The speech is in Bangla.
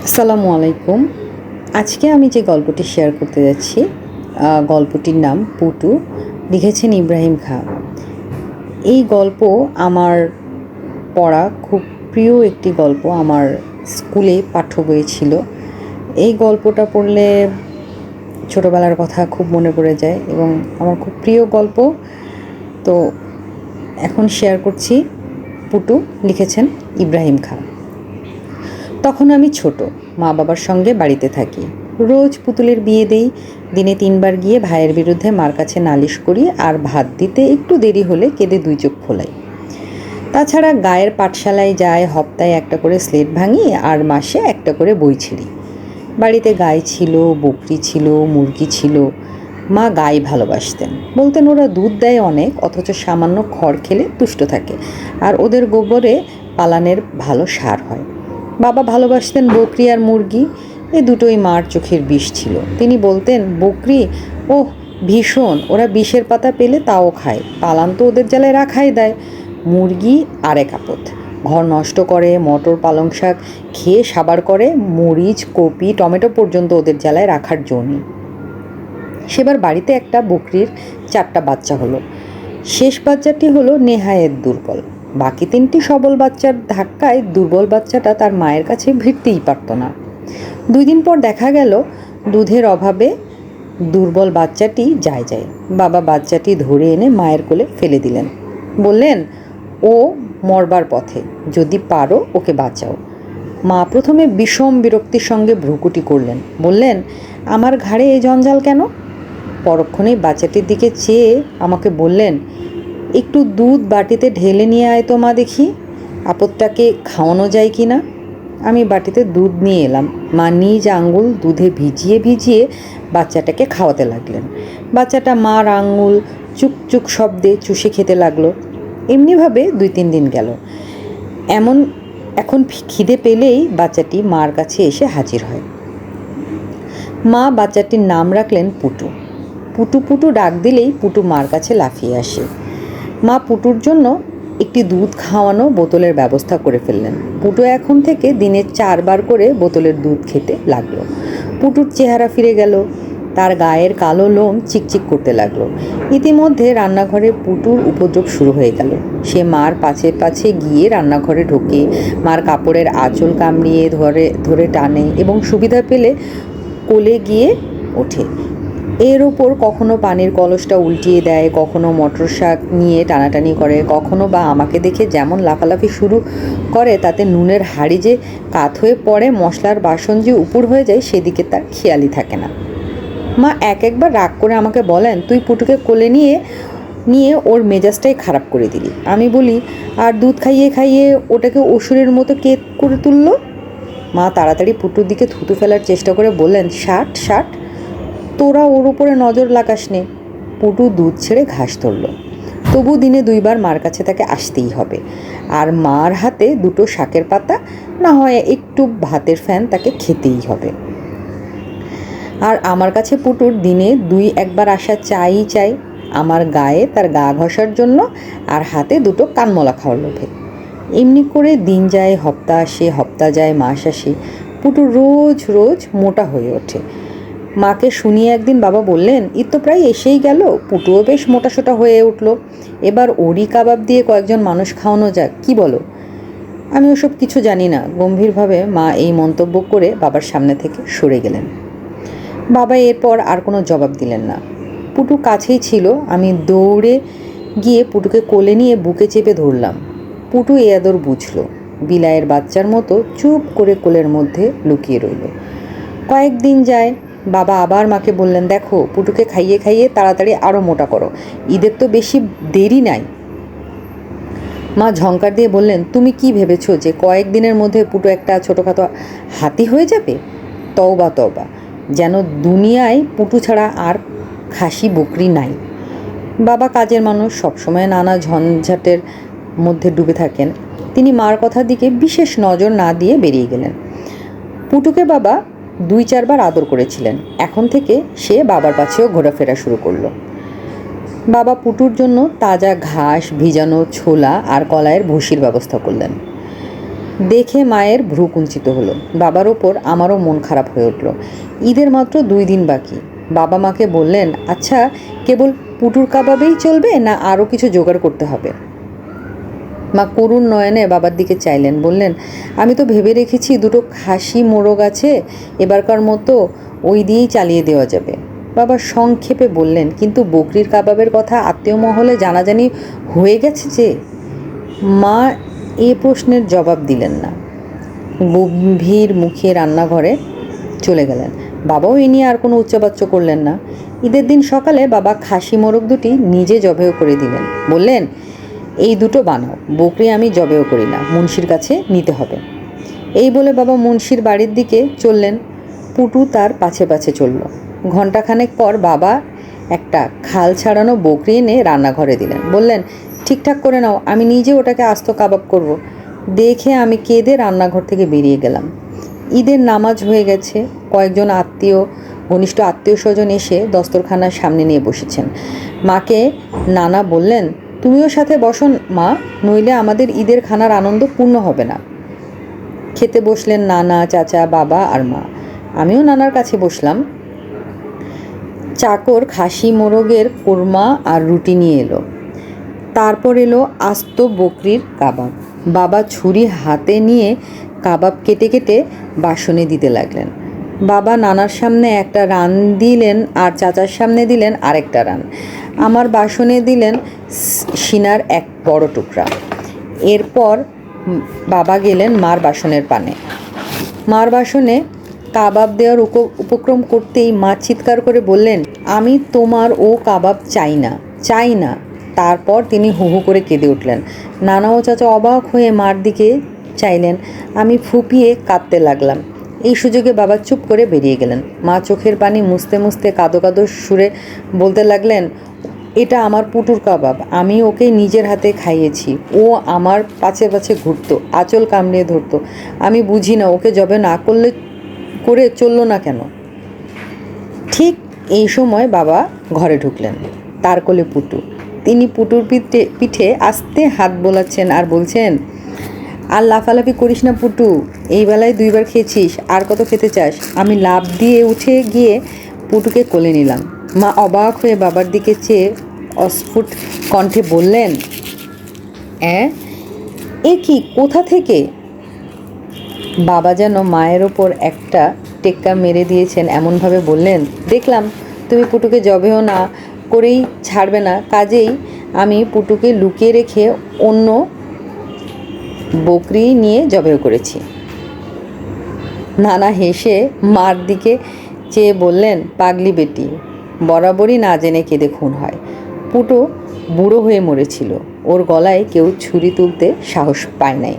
আসসালামু আলাইকুম। আজকে আমি যে গল্পটি শেয়ার করতে যাচ্ছি, গল্পটির নাম পুটু, লিখেছেন ইব্রাহিম খাঁ। এই গল্প আমার পড়া খুব প্রিয় একটি গল্প, আমার স্কুলে পাঠ্য বইয়ে ছিল। এই গল্পটা পড়লে ছোটোবেলার কথা খুব মনে পড়ে যায় এবং আমার খুব প্রিয় গল্প। তো এখন শেয়ার করছি। পুটু, লিখেছেন ইব্রাহিম খাঁ। তখন আমি ছোট, মা বাবার সঙ্গে বাড়িতে থাকি। রোজ পুতুলের বিয়ে দেই। দিনে 3বার গিয়ে ভাইয়ের বিরুদ্ধে মার কাছে নালিশ করি, আর ভাত দিতে একটু দেরি হলে কেঁদে 2 চোখ ফোলাই। তাছাড়া গায়ের পাঠশালায় যাই, হপ্তায় একটা করে স্লেট ভাঙি আর মাসে একটা করে বই ছিঁড়ি। বাড়িতে গাই ছিল, বকরি ছিল, মুরগি ছিল। মা গাই ভালোবাসতেন, বলতেন ওরা দুধ দেয় অনেক, অথচ সামান্য খড় খেলে তুষ্ট থাকে, আর ওদের গোবরে পালানের ভালো সার হয়। বাবা ভালোবাসতেন বকরি আর মুরগি, এ দুটোই মার চোখের বিষ ছিল। তিনি বলতেন, বকরি ওহ ভীষণ, ওরা বিষের পাতা পেলে তাও খায়, পালান তো ওদের জ্বালায় রাখাই দেয়। মুরগি আরেক আপদ, ঘর নষ্ট করে, মটর পালং শাক খেয়ে সাবার করে, মরিচ কপি টমেটো পর্যন্ত ওদের জ্বালায় রাখার জন্য। সেবার বাড়িতে একটা বকরির 4টা বাচ্চা হলো। শেষ বাচ্চাটি হলো নেহায়েত দুর্বল। বাকি 3টি সবল বাচ্চার ধাক্কায় দুর্বল বাচ্চাটা তার মায়ের কাছে ভিড়তেই পারত না। 2 দিন পর দেখা গেল দুধের অভাবে দুর্বল বাচ্চাটি যায়। বাবা বাচ্চাটি ধরে এনে মায়ের কোলে ফেলে দিলেন। বললেন, ও মরবার পথে, যদি পারো ওকে বাঁচাও। মা প্রথমে বিষম বিরক্তির সঙ্গে ভ্রুকুটি করলেন, বললেন, আমার ঘাড়ে এই জঞ্জাল কেন? পরক্ষণেই বাচ্চাটির দিকে চেয়ে আমাকে বললেন, একটু দুধ বাটিতে ঢেলে নিয়ে আয় তো মা, দেখি আপদটাকে খাওয়ানো যায় কি না। আমি বাটিতে দুধ নিয়ে এলাম। মা নিজ আঙুল দুধে ভিজিয়ে বাচ্চাটাকে খাওয়াতে লাগলেন। বাচ্চাটা মার আঙুল চুক শব্দে চুষে খেতে লাগলো। এমনিভাবে 2-3 দিন গেল। এখন খিদে পেলেই বাচ্চাটি মার কাছে এসে হাজির হয়। মা বাচ্চাটির নাম রাখলেন পুটু। পুটু পুটু ডাক দিলেই পুটু মার কাছে লাফিয়ে আসে। মা পুটুর জন্য একটি দুধ খাওয়ানো বোতলের ব্যবস্থা করে ফেললেন। পুটু এখন থেকে দিনে 4 বার করে বোতলের দুধ খেতে লাগলো। পুটুর চেহারা ফিরে গেল, তার গায়ের কালো লোম চিকচিক করতে লাগলো। ইতিমধ্যে রান্নাঘরে পুটুর উপদ্রব শুরু হয়ে গেল। সে মার পাছে গিয়ে রান্নাঘরে ঢোকে, মার কাপড়ের আঁচল কামড়িয়ে ধরে টানে এবং সুবিধা পেলে কোলে গিয়ে ওঠে। এর ওপর কখনো পানির কলসটা উল্টিয়ে দেয়, কখনো মটর শাক নিয়ে টানাটানি করে, কখনো বা আমাকে দেখে যেমন লাফালাফি শুরু করে তাতে নুনের হাঁড়ি যে কাত হয়ে পড়ে, মশলার বাসন যে উপুড় হয়ে যায়, সেদিকে তার খেয়ালই থাকে না। মা একবার রাগ করে আমাকে বলেন, তুই পুটুকে কোলে নিয়ে ওর মেজাজটাই খারাপ করে দিলি। আমি বলি, আর দুধ খাইয়ে ওটাকে অসুরের মতো কে করে তুললো? মা তাড়াতাড়ি পুটুর দিকে থুতু ফেলার চেষ্টা করে বললেন, ষাট, তোরা ওর উপরে নজর লাগাস নে। পুটু দুধ ছেড়ে ঘাস ধরল। তবু দিনে 2 বার মার কাছে তাকে আসতেই হবে, আর মার হাতে 2টো শাকের পাতা, না হয় একটু ভাতের ফ্যান তাকে খেতেই হবে। আর আমার কাছে পুটুর দিনে 2-1 বার আসা চাই, আমার গায়ে তার গা ঘষার জন্য, আর হাতে 2টো কানমলা খাওয়ার লোভে। এমনি করে দিন যায়, হপ্তা যায়, মাস আসে। পুটু রোজ মোটা হয়ে ওঠে। মাকে শুনিয়ে একদিন বাবা বললেন, ঈদ তো প্রায় এসেই গেল, পুটুও বেশ মোটাসোটা হয়ে উঠল, এবার ওরি কাবাব দিয়ে কয়েকজন মানুষ খাওয়ানো যাক, কি বলো? আমি ওসব কিছু জানি না, গম্ভীরভাবে মা এই মন্তব্য করে বাবার সামনে থেকে সরে গেলেন। বাবা এরপর আর কোনো জবাব দিলেন না। পুটু কাছেই ছিল। আমি দৌড়ে গিয়ে পুটুকে কোলে নিয়ে বুকে চেপে ধরলাম। পুটু এ আদর বুঝল, বিলাইয়ের বাচ্চার মতো চুপ করে কোলের মধ্যে লুকিয়ে রইল। কয়েকদিন যায়, বাবা আবার মাকে বললেন, দেখো পুটুকে খাইয়ে তাড়াতাড়ি আরও মোটা করো, ঈদের তো বেশি দেরি নাই। মা ঝংকার দিয়ে বললেন, তুমি কি ভেবেছো যে কয়েকদিনের মধ্যে পুটু একটা ছোটোখাটো হাতি হয়ে যাবে? তওবা, যেন দুনিয়ায় পুটু ছাড়া আর খাসি বকরি নাই। বাবা কাজের মানুষ, সবসময় নানা ঝঞ্ঝাটের মধ্যে ডুবে থাকেন। তিনি মার কথার দিকে বিশেষ নজর না দিয়ে বেরিয়ে গেলেন। পুটুকে বাবা 2-4 বার আদর করেছিলেন, এখন থেকে সে বাবার কাছেও ঘোরাফেরা শুরু করলো। বাবা পুটুর জন্য তাজা ঘাস, ভিজানো ছোলা আর কলাইয়ের ভুসির ব্যবস্থা করলেন। দেখে মায়ের ভ্রু কুঞ্চিত হলো। বাবার ওপর আমারও মন খারাপ হয়ে উঠল। ঈদের মাত্র 2 দিন বাকি। বাবা মাকে বললেন, আচ্ছা, কেবল পুটুর কাবাবেই চলবে না আরও কিছু জোগাড় করতে হবে? মা করুণ নয়নে বাবার দিকে চাইলেন, বললেন, আমি তো ভেবে রেখেছি 2টো খাসি মোরগ আছে, এবারকার মতো ওই দিয়েই চালিয়ে দেওয়া যাবে। বাবা সংক্ষেপে বললেন, কিন্তু বকরির কাবাবের কথা আত্মীয় মহলে জানাজানি হয়ে গেছে যে। মা এ প্রশ্নের জবাব দিলেন না, গম্ভীর মুখে রান্নাঘরে চলে গেলেন। বাবাও এ নিয়ে আর কোনো উচ্চবাচ্য করলেন না। ঈদের দিন সকালে বাবা খাসি মোরগ দুটি নিজে জবেও করে দিলেন। বললেন, এই 2টো বানাও, বকরি আমি জবেও করি না, মুন্সির কাছে নিতে হবে। এই বলে বাবা মুন্সির বাড়ির দিকে চললেন। পুটু তার পাছে পাছে চলল। ঘণ্টাখানেক পর বাবা একটা খাল ছাড়ানো বকরি এনে রান্নাঘরে দিলেন। বললেন, ঠিকঠাক করে নাও, আমি নিজে ওটাকে আস্ত কাবাব করব। দেখে আমি কেঁদে রান্নাঘর থেকে বেরিয়ে গেলাম। ঈদের নামাজ হয়ে গেছে। কয়েকজন ঘনিষ্ঠ আত্মীয় স্বজন এসে দস্তরখানার সামনে নিয়ে বসেছেন। মাকে নানা বললেন, তুমিও সাথে বসো মা, নইলে আমাদের ঈদের খানার আনন্দ পূর্ণ হবে না। খেতে বসলেন নানা, চাচা, বাবা আর মা। আমিও নানার কাছে বসলাম। চাকর খাসি মোরগের কোরমা আর রুটি নিয়ে এলো। তারপর এলো আস্ত বকরির কাবাব। বাবা ছুরি হাতে নিয়ে কাবাব কেটে কেটে বাসনে দিতে লাগলেন। বাবা নানার সামনে একটা রান দিলেন আর চাচার সামনে দিলেন আরেকটা রান। আমার বাসনে দিলেন সিনার এক বড় টুকরা। এরপর বাবা গেলেন মার বাসনের পানে। মার বাসনে কাবাব দেওয়ার উপক্রম করতেই মা চিৎকার করে বললেন, আমি তোমার ও কাবাব চাই না, চাই না। তারপর তিনি হু হু করে কেঁদে উঠলেন। নানা ও চাচা অবাক হয়ে মার দিকে চাইলেন। আমি ফুপিয়ে কাঁদতে লাগলাম। এই সুযোগে বাবা চুপ করে বেরিয়ে গেলেন। মা চোখের পানি মুছতে মুছতে কাঁদো কাঁদো সুরে বলতে লাগলেন, এটা আমার পুটুর কাবাব, আমি ওকে নিজের হাতে খাইয়েছি। ও আমার পাছে পাছে ঘুরতো, আঁচল কামড়িয়ে ধরতো। আমি বুঝি না ওকে জবে না করে চললো না কেন। ঠিক এই সময় বাবা ঘরে ঢুকলেন। তার কোলে পুটু। তিনি পুটুর পিঠে আস্তে হাত বোলাচ্ছেন আর বলছেন, আর লাফালাফি করিস না পুটু, এই বেলায় 2বার খেয়েছিস, আর কত খেতে চাস? আমি লাফ দিয়ে উঠে গিয়ে পুটুকে কোলে নিলাম। মা অবাক হয়ে বাবার দিকে চেয়ে অস্ফুট কণ্ঠে বললেন, এ কি, কোথা থেকে? বাবা যেন মায়ের ওপর একটা টেক্কা মেরে দিয়েছেন এমনভাবে বললেন, দেখলাম তুমি পুটুকে জবেও না করেই ছাড়বে না, কাজেই আমি পুটুকে লুকিয়ে রেখে অন্য বকরি নিয়ে জবেও করেছি। নানা হেসে মার দিকে চেয়ে বললেন, পাগলি বেটি, বরাবরই না জেনে কেঁদে খুন হয়। পুটু বুড়ো হয়ে মরেছিল, ওর গলায় কেউ ছুরি তুলতে সাহস পায় নাই।